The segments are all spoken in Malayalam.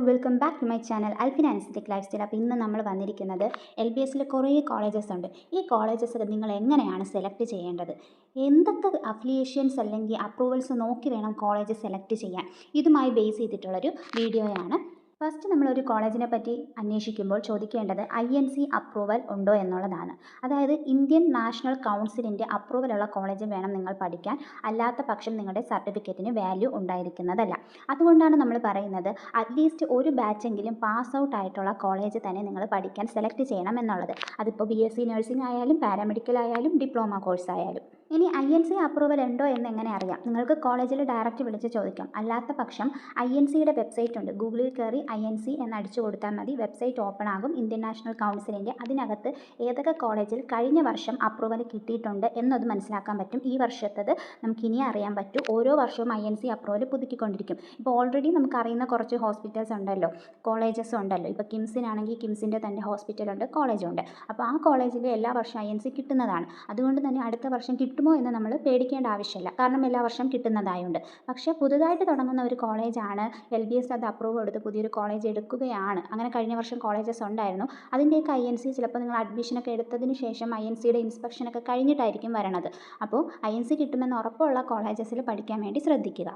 Welcome back to my channel Alfina an aesthetic lifestyle. അപ്പോൾ ഇന്ന് നമ്മൾ വന്നിരിക്കുന്നത് LBSൽ കുറേ കോളേജസ് ഉണ്ട്. ഈ കോളേജസ് നിങ്ങൾ എങ്ങനെയാണ് സെലക്ട് ചെയ്യേണ്ടത്, എന്തൊക്കെ അഫിലിയേഷൻസ് അല്ലെങ്കിൽ അപ്രൂവൽസ് നോക്കി വേണം കോളേജ് സെലക്ട് ചെയ്യാൻ, ഇതുമായി ബേസ് ചെയ്തിട്ടുള്ളൊരു വീഡിയോയാണ്. ഫസ്റ്റ് നമ്മളൊരു കോളേജിനെ പറ്റി അന്വേഷിക്കുമ്പോൾ ചോദിക്കേണ്ടത് INC അപ്രൂവൽ ഉണ്ടോ എന്നുള്ളതാണ്. അതായത് ഇന്ത്യൻ നാഷണൽ കൗൺസിലിൻ്റെ അപ്രൂവലുള്ള കോളേജ് വേണം നിങ്ങൾ പഠിക്കാൻ, അല്ലാത്ത പക്ഷം നിങ്ങളുടെ സർട്ടിഫിക്കറ്റിന് വാല്യൂ ഉണ്ടായിരിക്കുന്നതല്ല. അതുകൊണ്ടാണ് നമ്മൾ പറയുന്നത് അറ്റ്ലീസ്റ്റ് ഒരു ബാച്ചെങ്കിലും പാസ് ഔട്ട് ആയിട്ടുള്ള കോളേജ് തന്നെ നിങ്ങൾ പഠിക്കാൻ സെലക്ട് ചെയ്യണം എന്നുള്ളത്. അതിപ്പോൾ BSc നഴ്സിംഗ് ആയാലും പാരാമെഡിക്കൽ ആയാലും ഡിപ്ലോമ കോഴ്സ് ആയാലും. ഇനി INC അപ്രൂവൽ ഉണ്ടോ എന്ന് എങ്ങനെ അറിയാം? നിങ്ങൾക്ക് കോളേജിൽ ഡയറക്റ്റ് വിളിച്ച് ചോദിക്കാം. അല്ലാത്ത പക്ഷം INCയുടെ വെബ്സൈറ്റ് ഉണ്ട്, ഗൂഗിളിൽ കയറി INC എന്ന് അടിച്ചു കൊടുത്താൽ മതി. വെബ്സൈറ്റ് ഓപ്പൺ ആകും, ഇന്ത്യൻ നാഷണൽ കൗൺസിലിൻ്റെ. അതിനകത്ത് ഏതൊക്കെ കോളേജിൽ കഴിഞ്ഞ വർഷം അപ്രൂവൽ കിട്ടിയിട്ടുണ്ട് എന്നത് മനസ്സിലാക്കാൻ പറ്റും. ഈ വർഷത്തത് നമുക്കിനി അറിയാൻ പറ്റും. ഓരോ വർഷവും INC അപ്രൂവൽ പുതുക്കിക്കൊണ്ടിരിക്കും. ഇപ്പോൾ ഓൾറെഡി നമുക്കറിയുന്ന കുറച്ച് ഹോസ്പിറ്റൽസ് ഉണ്ടല്ലോ, കോളേജസ് ഉണ്ടല്ലോ. ഇപ്പോൾ കിംസിനാണെങ്കിൽ കിംസിൻ്റെ തന്നെ ഹോസ്പിറ്റലുണ്ട്, കോളേജുണ്ട്. അപ്പോൾ ആ കോളേജിൽ എല്ലാ വർഷവും INC കിട്ടുന്നതാണ്. അതുകൊണ്ട് തന്നെ അടുത്ത വർഷം കിട്ടുമോ എന്ന് നമ്മൾ പേടിക്കേണ്ട ആവശ്യമില്ല, കാരണം എല്ലാ വർഷവും കിട്ടുന്നതായുണ്ട്. പക്ഷേ പുതുതായിട്ട് തുടങ്ങുന്ന ഒരു കോളേജാണ് LBS അത് അപ്രൂവ് എടുത്ത് പുതിയൊരു കോളേജ് എടുക്കുകയാണ്. അങ്ങനെ കഴിഞ്ഞ വർഷം കോളേജസ് ഉണ്ടായിരുന്നു. അതിൻ്റെയൊക്കെ INC ചിലപ്പോൾ നിങ്ങൾ അഡ്മിഷനൊക്കെ എടുത്തതിന് ശേഷം INCയുടെ ഇൻസ്പെക്ഷനൊക്കെ കഴിഞ്ഞിട്ടായിരിക്കും വരണത്. അപ്പോൾ INC കിട്ടുമെന്ന് ഉറപ്പുള്ള കോളേജസിൽ പഠിക്കാൻ വേണ്ടി ശ്രദ്ധിക്കുക.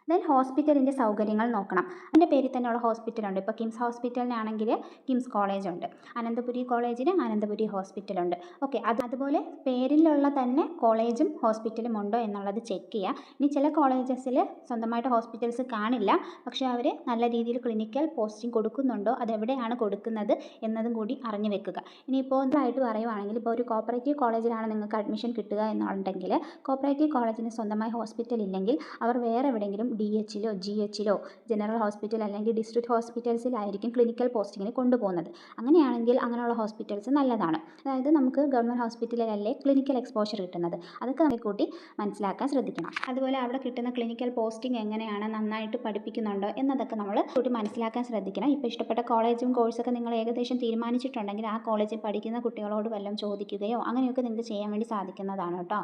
ദെൻ ഹോസ്പിറ്റലിൻ്റെ സൗകര്യങ്ങൾ നോക്കണം. അതിൻ്റെ പേരിൽ തന്നെയുള്ള ഹോസ്പിറ്റലുണ്ട്. ഇപ്പോൾ കിംസ് ഹോസ്പിറ്റലിനാണെങ്കിൽ കിംസ് കോളേജുണ്ട്, അനന്തപുരി കോളേജിന് അനന്തപുരി ഹോസ്പിറ്റലുണ്ട്. ഓക്കെ, അതുപോലെ പേരിലുള്ള തന്നെ കോളേജും ഹോസ്പിറ്റലും ഉണ്ടോ എന്നുള്ളത് ചെക്ക് ചെയ്യുക. ഇനി ചില കോളേജസിൽ സ്വന്തമായിട്ട് ഹോസ്പിറ്റൽസ് കാണില്ല, പക്ഷേ അവർ നല്ല രീതിയിൽ ക്ലിനിക്കൽ പോസ്റ്റിംഗ് കൊടുക്കുന്നുണ്ടോ, അതെവിടെയാണ് കൊടുക്കുന്നത് എന്നതും കൂടി അറിഞ്ഞു വെക്കുക. ഇനിയിപ്പോൾ ആയിട്ട് പറയുവാണെങ്കിൽ, ഇപ്പോൾ ഒരു കോപ്പറേറ്റീവ് കോളേജിലാണ് നിങ്ങൾക്ക് അഡ്മിഷൻ കിട്ടുക എന്നുണ്ടെങ്കിൽ, കോപ്പറേറ്റീവ് കോളേജിന് സ്വന്തമായി ഹോസ്പിറ്റൽ ഇല്ലെങ്കിൽ അവർ വേറെ എവിടെയെങ്കിലും DHലോ GHലോ ജനറൽ ഹോസ്പിറ്റൽ അല്ലെങ്കിൽ ഡിസ്ട്രിക്ട് ഹോസ്പിറ്റൽസിലായിരിക്കും ക്ലിനിക്കൽ പോസ്റ്റിങ്ങിന് കൊണ്ടുപോകുന്നത്. അങ്ങനെയാണെങ്കിൽ അങ്ങനെയുള്ള ഹോസ്പിറ്റൽസ് നല്ലതാണ്. അതായത് നമുക്ക് ഗവൺമെൻറ് ഹോസ്പിറ്റലിലല്ലേ ക്ലിനിക്കൽ എക്സ്പോഷർ കിട്ടുന്നത്, അതൊക്കെ നമ്മൾ കൂട്ടി മനസ്സിലാക്കാൻ ശ്രദ്ധിക്കണം. അതുപോലെ അവിടെ കിട്ടുന്ന ക്ലിനിക്കൽ പോസ്റ്റിംഗ് എങ്ങനെയാണ്, നന്നായിട്ട് പഠിപ്പിക്കുന്നുണ്ടോ എന്നതൊക്കെ നമ്മൾ കൂട്ടി മനസ്സിലാക്കാൻ ശ്രദ്ധിക്കണം. ഇപ്പോൾ ഇഷ്ടപ്പെട്ട കോളേജും കോഴ്സൊക്കെ നിങ്ങൾ ഏകദേശം തീരുമാനിച്ചിട്ടുണ്ടെങ്കിൽ ആ കോളേജിൽ പഠിക്കുന്ന കുട്ടികളോട് വല്ലതും ചോദിക്കുകയോ അങ്ങനെയൊക്കെ നിങ്ങൾക്ക് ചെയ്യാൻ വേണ്ടി സാധിക്കുന്നതാണ് കേട്ടോ.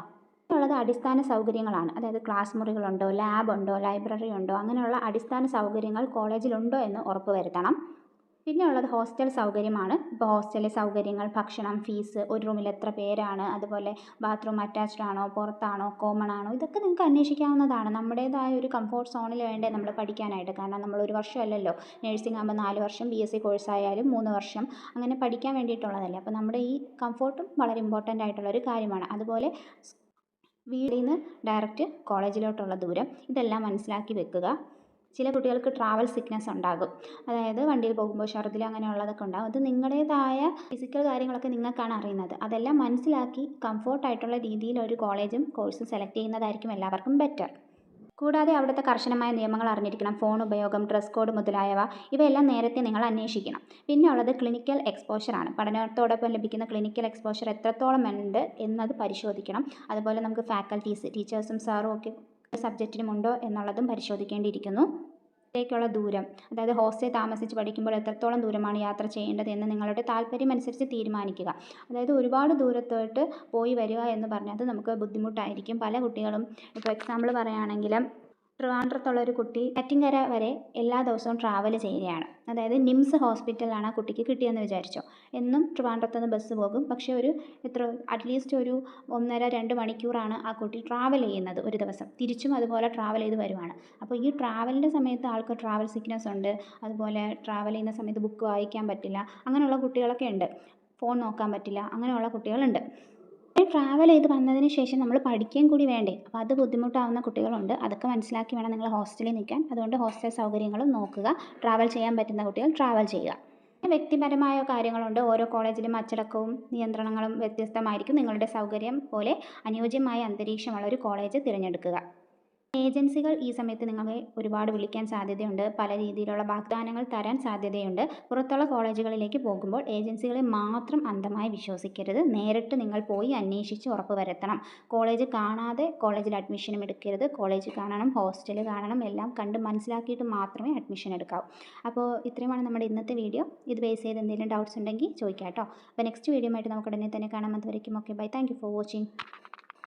ഉള്ളത് അടിസ്ഥാന സൗകര്യങ്ങളാണ്. അതായത് ക്ലാസ് മുറികളുണ്ടോ, ലാബുണ്ടോ, ലൈബ്രറി ഉണ്ടോ, അങ്ങനെയുള്ള അടിസ്ഥാന സൗകര്യങ്ങൾ കോളേജിലുണ്ടോ എന്ന് ഉറപ്പ് വരുത്തണം. പിന്നെ ഉള്ളത് ഹോസ്റ്റൽ സൗകര്യമാണ്. ഇപ്പോൾ ഹോസ്റ്റലിലെ സൗകര്യങ്ങൾ, ഭക്ഷണം, ഫീസ്, ഒരു റൂമിൽ എത്ര പേരാണ്, അതുപോലെ ബാത്റൂം അറ്റാച്ച്ഡ് ആണോ, പുറത്താണോ, കോമൺ ആണോ, ഇതൊക്കെ നിങ്ങൾക്ക് അന്വേഷിക്കാവുന്നതാണ്. നമ്മുടേതായ ഒരു കംഫോർട്ട് സോണിൽ വേണ്ടേ നമ്മൾ പഠിക്കാനായിട്ട്. കാരണം നമ്മൾ ഒരു വർഷമല്ലല്ലോ, നഴ്സിംഗ് ആകുമ്പോൾ 4 വർഷം, BSc കോഴ്സ് ആയാലും 3 വർഷം അങ്ങനെ പഠിക്കാൻ വേണ്ടിയിട്ടുള്ളതല്ലേ. അപ്പോൾ നമ്മുടെ ഈ കംഫോർട്ടും വളരെ ഇമ്പോർട്ടൻ്റ് ആയിട്ടുള്ളൊരു കാര്യമാണ്. അതുപോലെ വീട്ടിൽ നിന്ന് ഡയറക്റ്റ് കോളേജിലോട്ടുള്ള ദൂരം, ഇതെല്ലാം മനസ്സിലാക്കി വെക്കുക. ചില കുട്ടികൾക്ക് ട്രാവൽ സിക്നെസ് ഉണ്ടാകും, അതായത് വണ്ടിയിൽ പോകുമ്പോൾ ഛർദ്ദിൽ അങ്ങനെയുള്ളതൊക്കെ ഉണ്ടാകും. അത് നിങ്ങളുടേതായ ഫിസിക്കൽ കാര്യങ്ങളൊക്കെ നിങ്ങൾക്കാണ് അറിയുന്നത്. അതെല്ലാം മനസ്സിലാക്കി കംഫോർട്ടായിട്ടുള്ള രീതിയിൽ ഒരു കോളേജും കോഴ്സും സെലക്ട് ചെയ്യുന്നതായിരിക്കും എല്ലാവർക്കും ബെറ്റർ. കൂടാതെ അവിടുത്തെ കർശനമായ നിയമങ്ങൾ അറിഞ്ഞിരിക്കണം. ഫോൺ ഉപയോഗം, ഡ്രസ് കോഡ് മുതലായവ, ഇവയെല്ലാം നേരത്തെ നിങ്ങൾ അന്വേഷിക്കണം. പിന്നെ ഉള്ളത് ക്ലിനിക്കൽ എക്സ്പോഷറാണ്. പഠനത്തോടൊപ്പം ലഭിക്കുന്ന ക്ലിനിക്കൽ എക്സ്പോഷർ എത്രത്തോളം ഉണ്ട് എന്നത് പരിശോധിക്കണം. അതുപോലെ നമുക്ക് ഫാക്കൽറ്റീസ്, ടീച്ചേഴ്സും സാറും ഒക്കെ സബ്ജക്റ്റിനും ഉണ്ടോ എന്നുള്ളതും പരിശോധിക്കേണ്ടിയിരിക്കുന്നു. േക്കുള്ള ദൂരം, അതായത് ഹോസ്റ്റലിൽ താമസിച്ച് പഠിക്കുമ്പോൾ എത്രത്തോളം ദൂരമാണ് യാത്ര ചെയ്യേണ്ടത് എന്ന് നിങ്ങളുടെ താല്പര്യം അനുസരിച്ച് തീരുമാനിക്കുക. അതായത് ഒരുപാട് ദൂരത്തോട്ട് പോയി വരിക എന്ന് പറഞ്ഞാൽ നമുക്ക് ബുദ്ധിമുട്ടായിരിക്കും. പല കുട്ടികളും, ഇപ്പോൾ എക്സാമ്പിൾ പറയുകയാണെങ്കിൽ ട്രിവാൻഡ്രത്തുള്ള ഒരു കുട്ടി നെറ്റിങ്കര വരെ എല്ലാ ദിവസവും ട്രാവൽ ചെയ്യുകയാണ്. അതായത് നിംസ് ഹോസ്പിറ്റലാണ് ആ കുട്ടിക്ക് കിട്ടിയെന്ന് വിചാരിച്ചോ. എന്നും ട്രിവാൻഡ്രത്ത് നിന്ന് ബസ് പോകും, പക്ഷേ അറ്റ്ലീസ്റ്റ് ഒരു 1.5-2 മണിക്കൂറാണ് ആ കുട്ടി ട്രാവൽ ചെയ്യുന്നത് ഒരു ദിവസം. തിരിച്ചും അതുപോലെ ട്രാവൽ ചെയ്ത് വരുവാണ്. അപ്പോൾ ഈ ട്രാവലിൻ്റെ സമയത്ത് ആൾക്ക് ട്രാവൽ സിക്നെസ് ഉണ്ട്, അതുപോലെ ട്രാവൽ ചെയ്യുന്ന സമയത്ത് ബുക്ക് വായിക്കാൻ പറ്റില്ല, അങ്ങനെയുള്ള കുട്ടികളൊക്കെ ഉണ്ട്. ഫോൺ നോക്കാൻ പറ്റില്ല, അങ്ങനെയുള്ള കുട്ടികളുണ്ട്. ട്രാവൽ ചെയ്ത് വന്നതിന് ശേഷം നമ്മൾ പഠിക്കുകയും കൂടി വേണ്ടേ, അപ്പോൾ അത് ബുദ്ധിമുട്ടാവുന്ന കുട്ടികളുണ്ട്. അതൊക്കെ മനസ്സിലാക്കി വേണം നിങ്ങൾ ഹോസ്റ്റലിൽ നിൽക്കാൻ. അതുകൊണ്ട് ഹോസ്റ്റൽ സൗകര്യങ്ങളും നോക്കുക. ട്രാവൽ ചെയ്യാൻ പറ്റുന്ന കുട്ടികൾ ട്രാവൽ ചെയ്യുക. വ്യക്തിപരമായ കാര്യങ്ങളുണ്ട്. ഓരോ കോളേജിലും അച്ചടക്കവും നിയന്ത്രണങ്ങളും വ്യത്യസ്തമായിരിക്കും. നിങ്ങളുടെ സൗകര്യം പോലെ അനുയോജ്യമായ അന്തരീക്ഷമുള്ള ഒരു കോളേജ് തിരഞ്ഞെടുക്കുക. ഏജൻസികൾ ഈ സമയത്ത് നിങ്ങളെ ഒരുപാട് വിളിക്കാൻ സാധ്യതയുണ്ട്, പല രീതിയിലുള്ള വാഗ്ദാനങ്ങൾ തരാൻ സാധ്യതയുണ്ട്. പുറത്തുള്ള കോളേജുകളിലേക്ക് പോകുമ്പോൾ ഏജൻസികളെ മാത്രം അന്ധമായി വിശ്വസിക്കരുത്. നേരിട്ട് നിങ്ങൾ പോയി അന്വേഷിച്ച് ഉറപ്പ് വരുത്തണം. കോളേജ് കാണാതെ കോളേജിൽ അഡ്മിഷനും എടുക്കരുത്. കോളേജ് കാണണം, ഹോസ്റ്റൽ കാണണം, എല്ലാം കണ്ട് മനസ്സിലാക്കിയിട്ട് മാത്രമേ അഡ്മിഷൻ എടുക്കാവൂ. അപ്പോൾ ഇത്രയുമാണ് നമ്മുടെ ഇന്നത്തെ വീഡിയോ. ഇത് ബേസ് ചെയ്ത് എന്തെങ്കിലും ഡൗട്ട്സ് ഉണ്ടെങ്കിൽ ചോദിക്കാം കേട്ടോ. അപ്പോൾ നെക്സ്റ്റ് വീഡിയോ ആയിട്ട് നമുക്ക് ഉടനെ തന്നെ കാണാം. അതുവരേക്കും okay, bye. Thank you for watching.